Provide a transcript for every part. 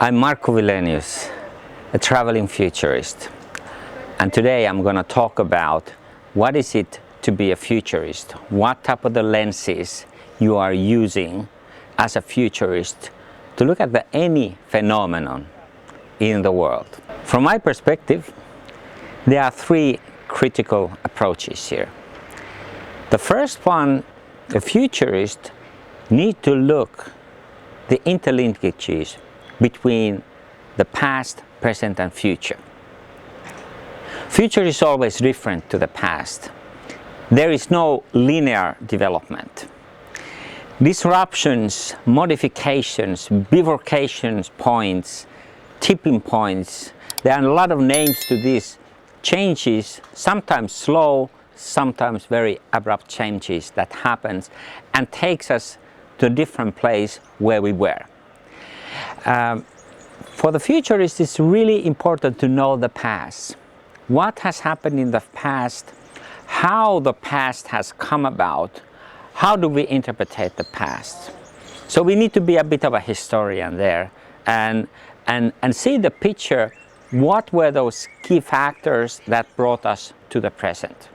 I'm Markku Wilenius, a traveling futurist, and today I'm going to talk about what is it to be a futurist, what type of the lenses you are using as a futurist to look at any phenomenon in the world. From my perspective, there are three critical approaches here. The first one, a futurist needs to look the interlinkages between the past, present and future. Future is always different to the past. There is no linear development. Disruptions, modifications, bifurcations points, tipping points, there are a lot of names to these changes, sometimes slow, sometimes very abrupt changes that happens and takes us to a different place where we were. For the futurist, it's really important to know the past. What has happened in the past, how the past has come about, how do we interpret the past. So we need to be a bit of a historian there and see the picture, what were those key factors that brought us to the present.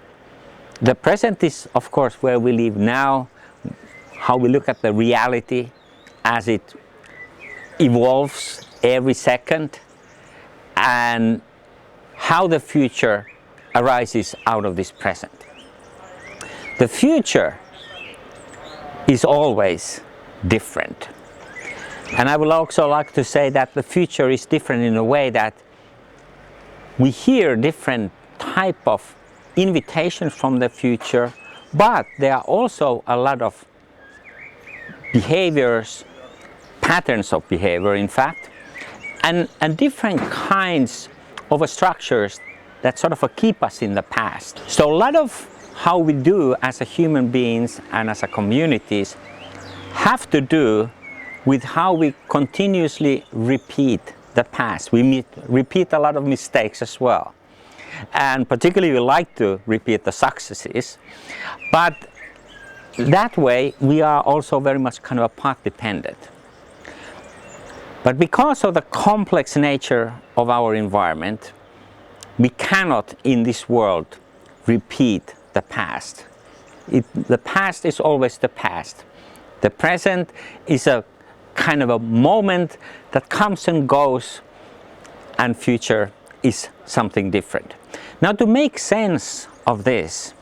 The present is, of course, where we live now, how we look at the reality as it evolves every second, and how the future arises out of this present. The future is always different. And I would also like to say that the future is different in a way that we hear different type of invitations from the future, but there are also a lot of behaviors, patterns of behavior in fact, and different kinds of structures that sort of keep us in the past. So a lot of how we do as a human beings and as a communities have to do with how we continuously repeat the past. We repeat a lot of mistakes as well. And particularly we like to repeat the successes. But that way we are also very much kind of a path dependent. But because of the complex nature of our environment, we cannot in this world repeat the past. The past is always the past. The present is a kind of a moment that comes and goes, and future is something different. Now, to make sense of this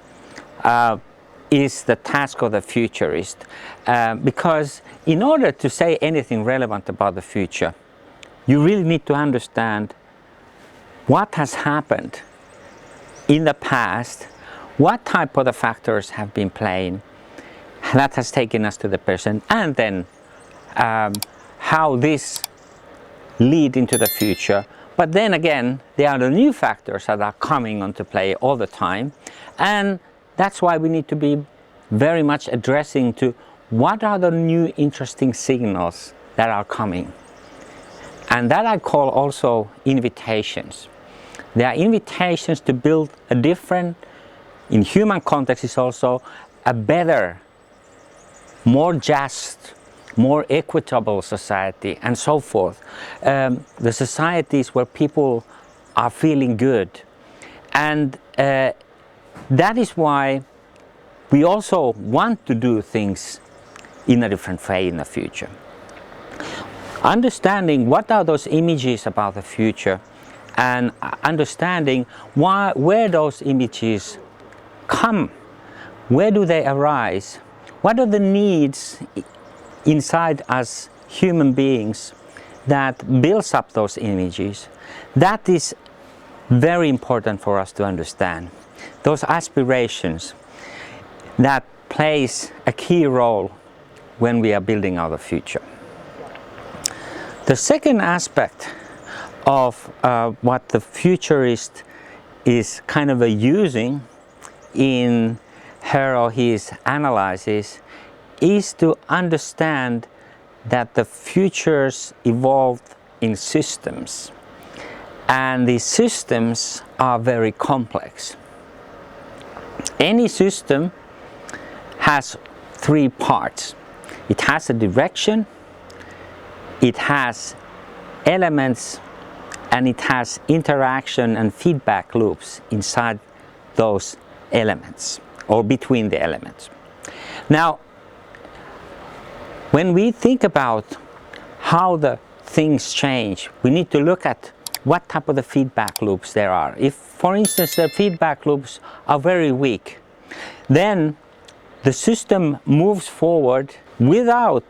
is the task of the futurist, because in order to say anything relevant about the future, you really need to understand what has happened in the past, what type of the factors have been playing that has taken us to the present, and then how this lead into the future. But then again, there are the new factors that are coming onto play all the time, and that's why we need to be very much addressing to what are the new interesting signals that are coming. And that I call also invitations. There are invitations to build a different, in human context is also a better, more just, more equitable society and so forth. The societies where people are feeling good. And that is why we also want to do things in a different way in the future. Understanding what are those images about the future and understanding where those images come, where do they arise, what are the needs inside us human beings that builds up those images. That is very important for us to understand. Those aspirations that plays a key role when we are building our future. The second aspect of what the futurist is kind of using in her or his analysis is to understand that the futures evolved in systems, and these systems are very complex. Any system has three parts. It has a direction, it has elements and it has interaction and feedback loops inside those elements or between the elements. Now, when we think about how the things change, we need to look at what type of the feedback loops there are. If, for instance, the feedback loops are very weak, then the system moves forward without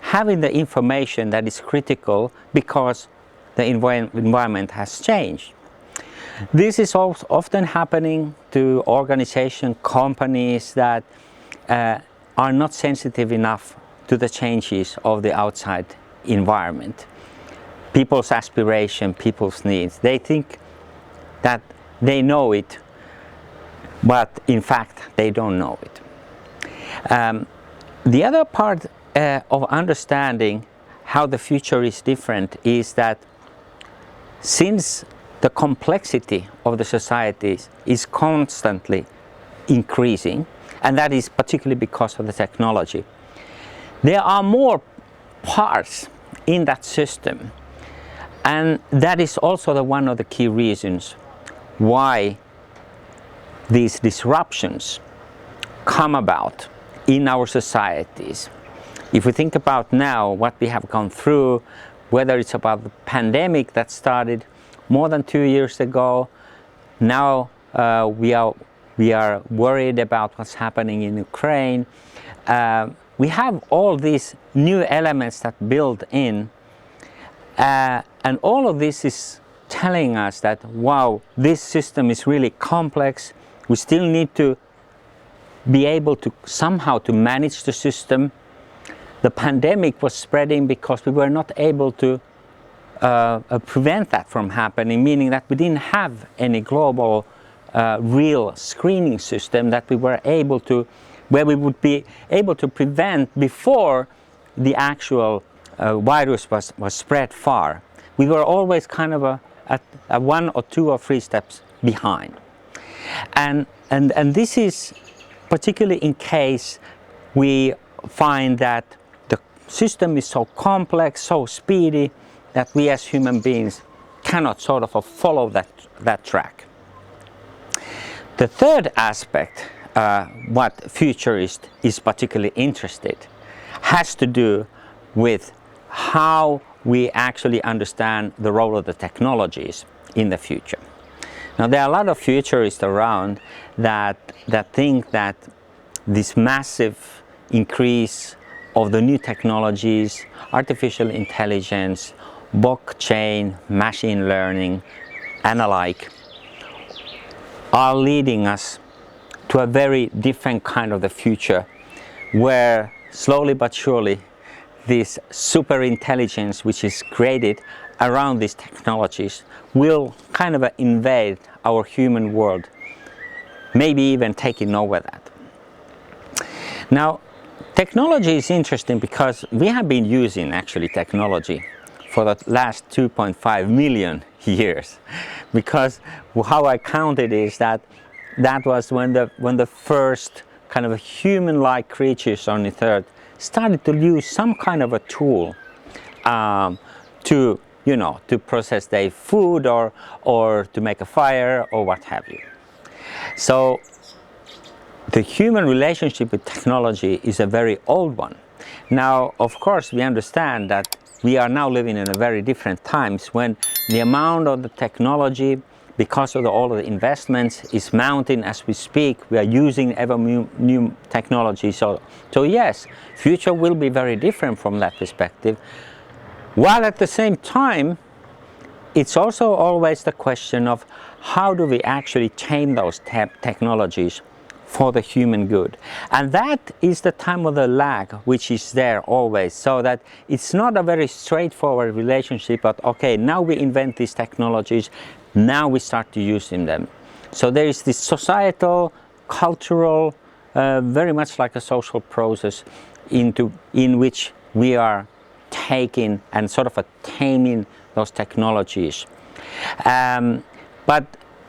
having the information that is critical because the environment has changed. This is also often happening to organizations, companies that are not sensitive enough to the changes of the outside environment. People's aspiration, people's needs. They think that they know it, but in fact they don't know it. The other part of understanding how the future is different is that since the complexity of the societies is constantly increasing, and that is particularly because of the technology, there are more parts in that system, and that is also one of the key reasons why these disruptions come about in our societies. If we think about now what we have gone through, whether it's about the pandemic that started more than 2 years ago, now we are worried about what's happening in Ukraine. We have all these new elements that build in, and all of this is telling us that, wow, this system is really complex. We still need to be able to somehow to manage the system. The pandemic was spreading because we were not able to prevent that from happening, meaning that we didn't have any global real screening system that we were able to, where we would be able to prevent before the actual virus was spread far. We were always kind of a 1 or 2 or 3 steps behind. And this is particularly in case we find that the system is so complex, so speedy, that we as human beings cannot sort of follow that track. The third aspect, what futurist is particularly interested, has to do with how we actually understand the role of the technologies in the future. Now, there are a lot of futurists around that think that this massive increase of the new technologies, artificial intelligence, blockchain, machine learning, and alike, are leading us to a very different kind of the future, where slowly but surely this super intelligence which is created around these technologies will kind of invade our human world, maybe even taking over that. Now, technology is interesting because we have been using actually technology for the last 2.5 million years, because how I count it is that was when the first kind of human-like creatures on the earth started to use some kind of a tool to process their food or to make a fire or what have you. So the human relationship with technology is a very old one. Now, of course, we understand that we are now living in a very different times when the amount of the technology, because of all of the investments, is mounting as we speak. We are using ever new technology. So yes, future will be very different from that perspective. While at the same time, it's also always the question of how do we actually tame those technologies for the human good. And that is the time of the lag which is there always, so that it's not a very straightforward relationship, but okay, now we invent these technologies, now we start to using them. So there is this societal, cultural, very much like a social process in which we are taking and sort of taming those technologies. But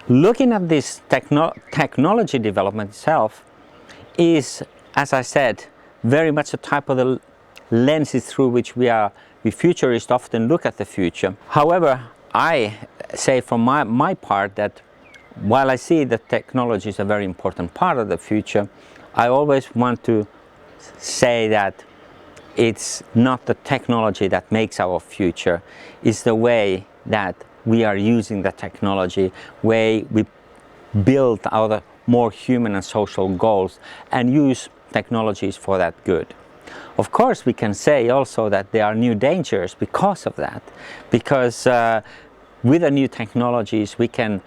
looking at this technology development itself is, as I said, very much a type of the lenses through which we are we futurists often look at the future. However, I say from my part that while I see that technology is a very important part of the future, I always want to say that it's not the technology that makes our future, it's the way that we are using the technology, way we build our more human and social goals and use technologies for that good. Of course, we can say also that there are new dangers because of that, because with the new technologies we can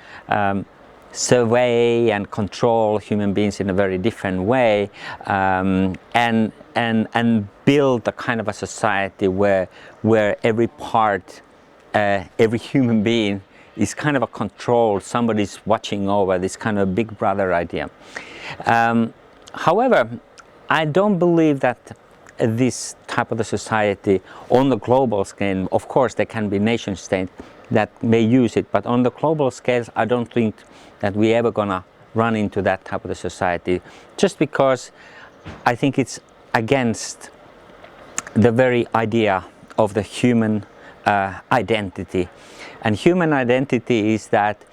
survey and control human beings in a very different way, and build a kind of a society where every part, every human being is kind of a control, somebody's watching over, this kind of big brother idea. However, I don't believe that this type of a society on the global scale, of course there can be nation states that may use it, but on the global scale I don't think that we're ever gonna run into that type of a society, just because I think it's against the very idea of the human identity. And human identity is that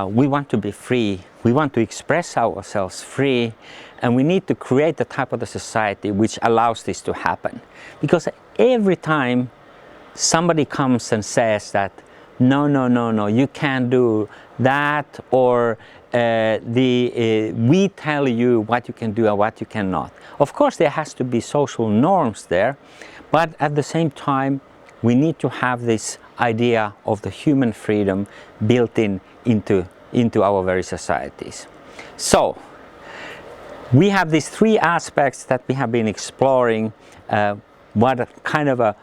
we want to be free, we want to express ourselves free, and we need to create the type of the society which allows this to happen. Because every time somebody comes and says that no, you can't do that, or we tell you what you can do and what you cannot. Of course there has to be social norms there, but at the same time we need to have this idea of the human freedom built into our very societies. So we have these three aspects that we have been exploring, what a kind of a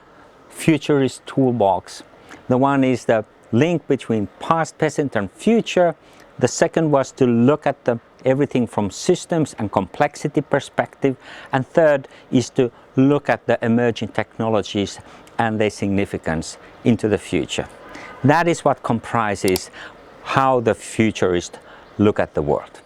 futurist toolbox. The one is the link between past, present and future. The second was to look at everything from systems and complexity perspective. And third is to look at the emerging technologies and their significance into the future. That is what comprises how the futurists look at the world.